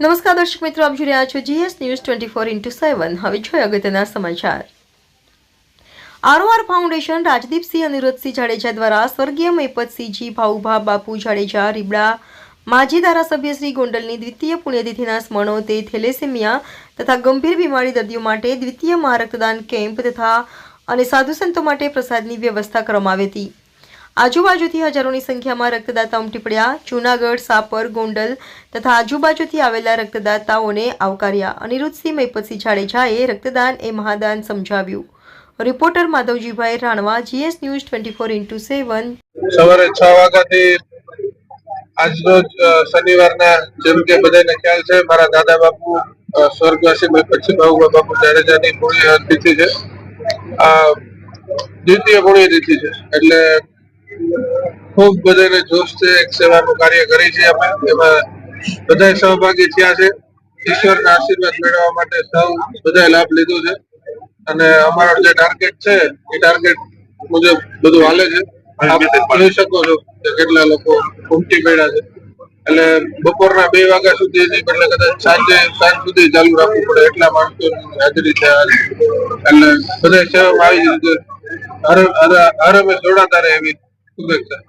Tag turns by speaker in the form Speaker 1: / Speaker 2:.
Speaker 1: નમસ્કાર દર્શક મિત્રો, આપ જોઈ રહ્યા છો GS ન્યૂઝ 24x7. હવે જોઈએ અગત્યના સમાચાર. આરઓઆર ફાઉન્ડેશન રાજદીપસિંહ અનિરુદ્ધસિંહ જાડેજા દ્વારા સ્વર્ગીય મહિપતસિંહજી ભાઉભા બાપુ જાડેજા રીબડા માજી ધારાસભ્ય શ્રી ગોંડલની દ્વિતીય પુણ્યતિથિના સ્મરણોતે થેલેસેમિયા તથા ગંભીર બીમારી દર્દીઓ માટે દ્વિતીય મહારક્તદાન કેમ્પ તથા અને સાધુ સંતો માટે પ્રસાદની વ્યવસ્થા કરવામાં આવી હતી. આજુબાજુથી હજારોની સંખ્યામાં રક્તદાતા ઉમટી પડ્યા. જૂનાગઢ, સાપર, ગોંડલ તથા આજુબાજુથી આવેલા રક્તદાતાઓને આવકાર્યા. અનિરુદ્ધસિંહ મહિપતસિંહ જાડેજાએ રક્તદાન એ મહાદાન સમજાવ્યું. Reporter Madhavjibhai Ranva, GS news 24x7.
Speaker 2: સવારે 6 વાગ્યાથી આજરોજ શનિવારના જેમ કે બધાને ખ્યાલ છે, મારા દાદા બાપુ સ્વર્ગવાસી મહિપતસિંહ ભાઉભા બાપુ જાડેજાની પુણ્યતિથિ છે. આ દ્વિતીય પુણ્યતિથિ છે એટલે ખૂબ બધાને જોશથી એક સેવાનું કાર્ય કરી છે. અમે એમાં બધા સહભાગી થયા છે. ઈશ્વરના આશીર્વાદ મેળવવા માટે સૌ બધાએ લાભ લીધો છે અને અમારો જે ટાર્ગેટ છે એ ટાર્ગેટ મુજબ બધું હાલે છે. આપ જોઈ શકો છો કે કેટલા લોકો ઉમટી પડ્યા છે. એટલે બપોરના 2 વાગ્યા સુધી એટલે કદાચ સાંજ સુધી ચાલુ રાખવું પડે એટલા માણસોની હાજરી છે. એટલે બધા સેવામાં આવી રીતે હર હંમેશ જોડાતા રહે એવી શુભેચ્છા.